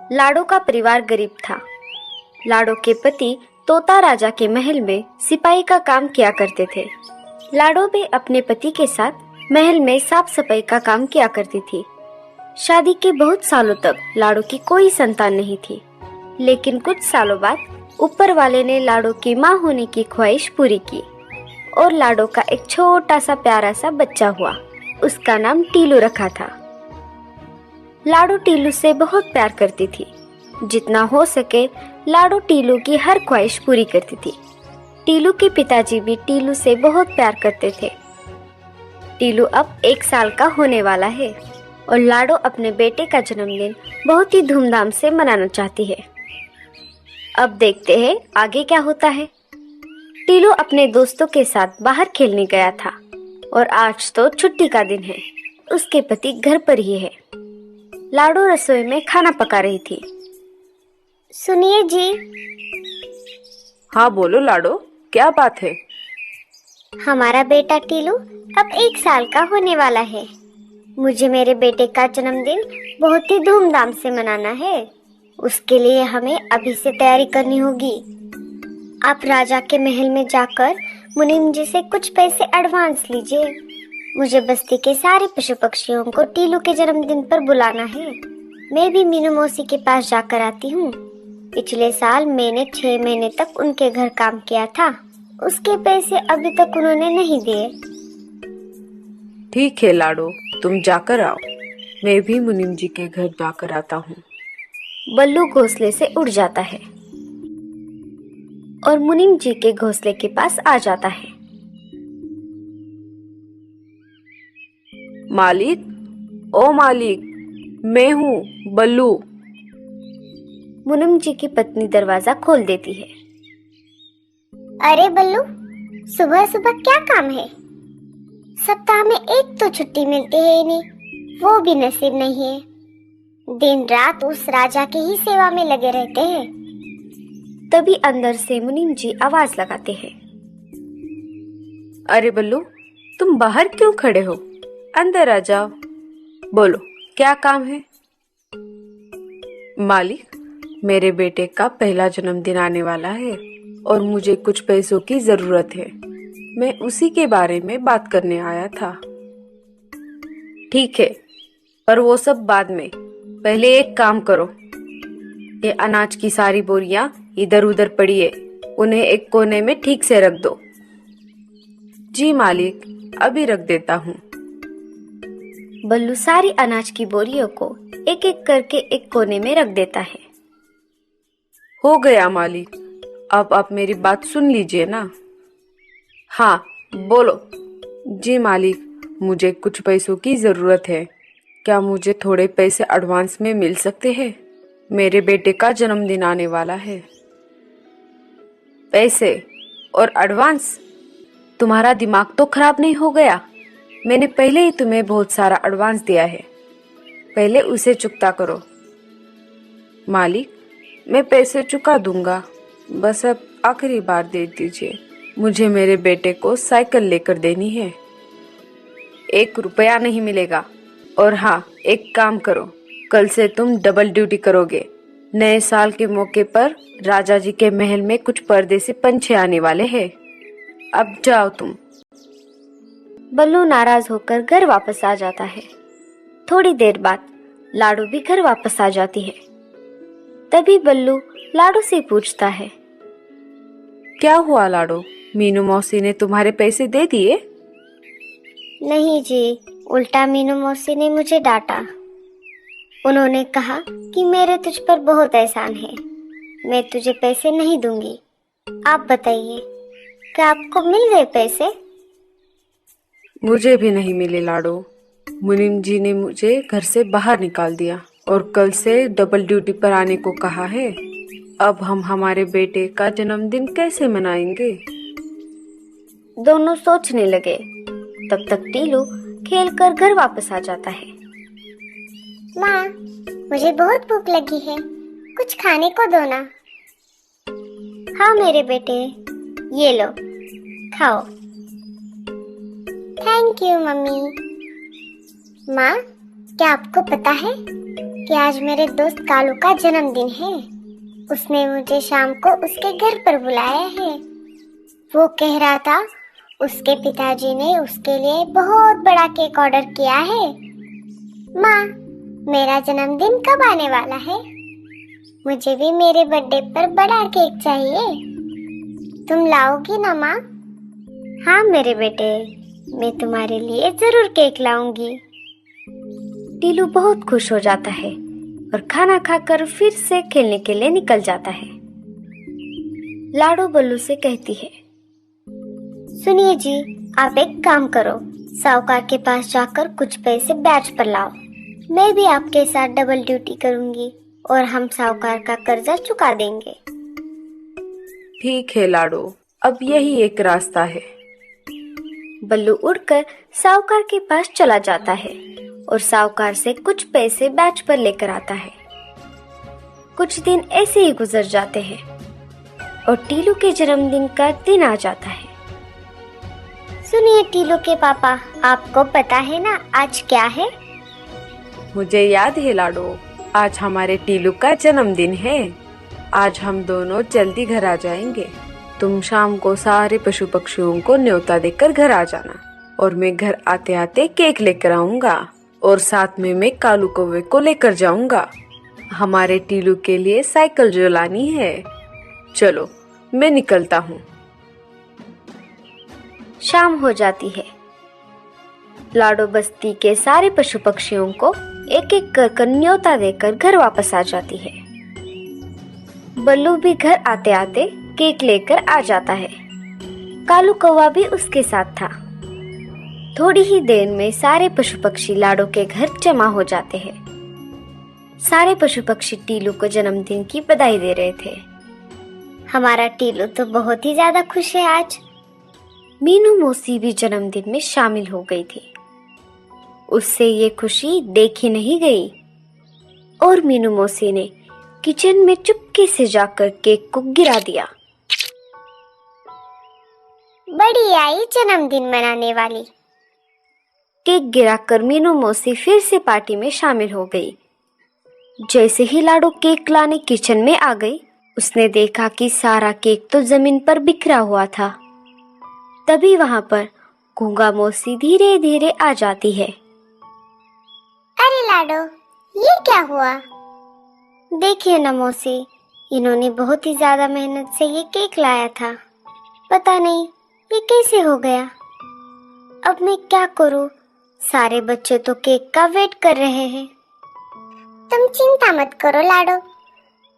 लाडो का परिवार गरीब था। लाडो के पति तोता राजा के महल में सिपाही का काम किया करते थे। लाडो भी अपने पति के साथ महल में साफ सफाई का काम किया करती थी। शादी के बहुत सालों तक लाडो की कोई संतान नहीं थी, लेकिन कुछ सालों बाद ऊपर वाले ने लाडो की माँ होने की ख्वाहिश पूरी की और लाडो का एक छोटा सा प्यारा सा बच्चा हुआ। उसका नाम टीलू रखा था। लाडो टीलू से बहुत प्यार करती थी। जितना हो सके लाडो टीलू की हर ख्वाहिश पूरी करती थी। टीलू के पिताजी भी टीलू से बहुत प्यार करते थे। टीलू अब 1 साल का होने वाला है और लाडो अपने बेटे का जन्मदिन बहुत ही धूमधाम से मनाना चाहती है। अब देखते हैं आगे क्या होता है। टीलू अपने दोस्तों के साथ बाहर खेलने गया था और आज तो छुट्टी का दिन है। उसके पति घर पर ही है। लाडो रसोई में खाना पका रही थी। सुनिए जी। हाँ बोलो लाडो, क्या बात है? हमारा बेटा टीलू अब 1 साल का होने वाला है। मुझे मेरे बेटे का जन्मदिन बहुत ही धूमधाम से मनाना है। उसके लिए हमें अभी से तैयारी करनी होगी। आप राजा के महल में जाकर मुनीम जी से कुछ पैसे एडवांस लीजिए। मुझे बस्ती के सारे पशु पक्षियों को टीलू के जन्मदिन पर बुलाना है। मैं भी मीनू मौसी के पास जाकर आती हूँ। पिछले साल मैंने 6 महीने तक उनके घर काम किया था। उसके पैसे अभी तक उन्होंने नहीं दिए। ठीक है लाडो, तुम जाकर आओ। मैं भी मुनीम जी के घर जाकर आता हूँ। बल्लू घोंसले से उड़ जाता है और मुनीम जी के घोंसले के पास आ जाता है। मालिक, ओ मालिक, मैं हूँ बल्लू। मुनीम जी की पत्नी दरवाजा खोल देती है। अरे बल्लू, सुबह सुबह क्या काम है? सप्ताह में एक तो छुट्टी मिलती है इन्हें, वो भी नसीब नहीं है। दिन रात उस राजा की ही सेवा में लगे रहते हैं। तभी अंदर से मुनीम जी आवाज लगाते हैं। अरे बल्लू, तुम बाहर क्यों खड़े हो? अंदर आ जाओ। बोलो, क्या काम है? मालिक, मेरे बेटे का पहला जन्मदिन आने वाला है और मुझे कुछ पैसों की जरूरत है। मैं उसी के बारे में बात करने आया था। ठीक है, पर वो सब बाद में। पहले एक काम करो, ये अनाज की सारी बोरियां इधर उधर पड़ी है, उन्हें एक कोने में ठीक से रख दो। जी मालिक, अभी रख देता हूँ। बल्लू सारी अनाज की बोरियों को एक एक करके एक कोने में रख देता है। हो गया मालिक, अब आप मेरी बात सुन लीजिए ना। हाँ बोलो। जी मालिक, मुझे कुछ पैसों की जरूरत है। क्या मुझे थोड़े पैसे एडवांस में मिल सकते हैं? मेरे बेटे का जन्मदिन आने वाला है। पैसे और एडवांस? तुम्हारा दिमाग तो खराब नहीं हो गया? मैंने पहले ही तुम्हें बहुत सारा एडवांस दिया है, पहले उसे चुकता करो। मालिक, मैं पैसे चुका दूंगा, बस अब आखिरी बार दे दीजिए। मुझे मेरे बेटे को साइकिल लेकर देनी है। 1 रुपया नहीं मिलेगा। और हाँ, एक काम करो, कल से तुम डबल ड्यूटी करोगे। नए साल के मौके पर राजा जी के महल में कुछ परदेसी पंछी आने वाले हैं। अब जाओ तुम। बल्लू नाराज होकर घर वापस आ जाता है। थोड़ी देर बाद लाडो भी घर वापस आ जाती है। तभी बल्लू लाडो से पूछता है। क्या हुआ लाडो, मीनू मौसी ने तुम्हारे पैसे दे दिए? नहीं जी, उल्टा मीनू मौसी ने मुझे डांटा। उन्होंने कहा कि मेरे तुझ पर बहुत एहसान है, मैं तुझे पैसे नहीं दूंगी। आप बताइए, क्या आपको मिल गए पैसे? मुझे भी नहीं मिले लाडो। मुनीम जी ने मुझे घर से बाहर निकाल दिया और कल से डबल ड्यूटी पर आने को कहा है। अब हम हमारे बेटे का जन्मदिन कैसे मनाएंगे? दोनों सोचने लगे। तब तक टीलू खेलकर घर वापस आ जाता है। माँ, मुझे बहुत भूख लगी है, कुछ खाने को दो ना। हाँ मेरे बेटे, ये लो, खाओ। Thank you mummy. माँ, क्या आपको पता है कि आज मेरे दोस्त कालू का जन्मदिन है। उसने मुझे शाम को उसके घर पर बुलाया है। वो कह रहा था उसके पिताजी ने उसके लिए बहुत बड़ा केक ऑर्डर किया है। माँ, मेरा जन्मदिन कब आने वाला है? मुझे भी मेरे बर्थडे पर बड़ा केक चाहिए। तुम लाओगी ना माँ? हाँ मेरे बेटे, मैं तुम्हारे लिए जरूर केक लाऊंगी। टीलू बहुत खुश हो जाता है और खाना खाकर फिर से खेलने के लिए निकल जाता है। लाडो बल्लू से कहती है, सुनिए जी, आप एक काम करो, साहूकार के पास जाकर कुछ पैसे ब्याज पर लाओ। मैं भी आपके साथ डबल ड्यूटी करूंगी और हम साहूकार का कर्जा चुका देंगे। ठीक है लाडो, अब यही एक रास्ता है। बल्लू उड़कर साहूकार के पास चला जाता है और साहूकार से कुछ पैसे ब्याज पर लेकर आता है। कुछ दिन ऐसे ही गुजर जाते हैं और टीलू के जन्मदिन का दिन आ जाता है। सुनिए टीलू के पापा, आपको पता है ना आज क्या है? मुझे याद है लाडो, आज हमारे टीलू का जन्मदिन है। आज हम दोनों जल्दी घर आ जाएंगे। तुम शाम को सारे पशु पक्षियों को न्योता देकर घर आ जाना और मैं घर आते आते केक लेकर आऊंगा और साथ में मैं कालू कौवे को लेकर जाऊंगा। हमारे टीलू के लिए साइकिल जो लानी है। चलो मैं निकलता हूँ। शाम हो जाती है। लाडो बस्ती के सारे पशु पक्षियों को एक एक कर न्योता देकर घर वापस आ जाती है। बल्लू भी घर आते आते केक लेकर आ जाता है। कालू कौवा भी उसके साथ था। थोड़ी ही देर में सारे पशु पक्षी लाडो के घर जमा हो जाते हैं। सारे पशु पक्षी टीलू को जन्मदिन की बधाई दे रहे थे। हमारा टीलू तो बहुत ही ज्यादा खुश है आज। मीनू मौसी भी जन्मदिन में शामिल हो गई थी। उससे ये खुशी देखी नहीं गई और मीनू मौसी ने किचन में चुपके से जाकर केक को गिरा दिया। बड़ी आई जन्मदिन मनाने वाली। केक गिराकर मीनू मौसी फिर से पार्टी में शामिल हो गई। जैसे ही लाडो केक लाने किचन में आ गई, उसने देखा कि सारा केक तो जमीन पर बिखरा हुआ था। तभी वहां पर गूंगा मौसी धीरे धीरे आ जाती है। अरे लाडो, ये क्या हुआ? देखिए ना मौसी, इन्होंने बहुत ही ज्यादा मेहनत से ये केक लाया था। पता नहीं ये कैसे हो गया। अब मैं क्या करूं? सारे बच्चे तो केक का वेट कर रहे हैं। तुम चिंता मत करो लाडो,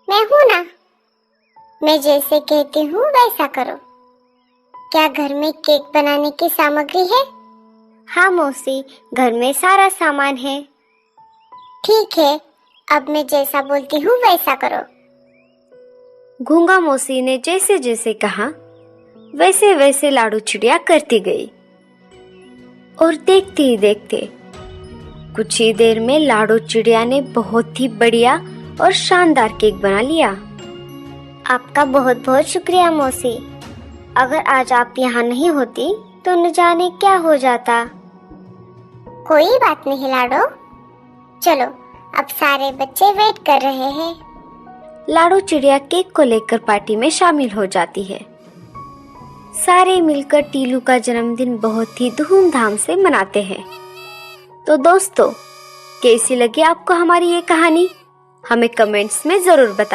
मैं हूं ना। मैं जैसे कहती हूँ वैसा करो। क्या घर में केक बनाने की सामग्री है? हाँ मौसी, घर में सारा सामान है। ठीक है, अब मैं जैसा बोलती हूँ वैसा करो। गूंगा मौसी ने जैसे जैसे कहा वैसे वैसे लाडो चिड़िया करती गई और देखते ही देखते कुछ ही देर में लाडो चिड़िया ने बहुत ही बढ़िया और शानदार केक बना लिया। आपका बहुत बहुत शुक्रिया मौसी। अगर आज आप यहाँ नहीं होती तो न जाने क्या हो जाता। कोई बात नहीं लाडो, चलो अब सारे बच्चे वेट कर रहे हैं। लाडो चिड़िया केक को लेकर पार्टी में शामिल हो जाती है। सारे मिलकर टीलू का जन्मदिन बहुत ही धूमधाम से मनाते हैं। तो दोस्तों, कैसी लगी आपको हमारी ये कहानी? हमें कमेंट्स में जरूर बताएं।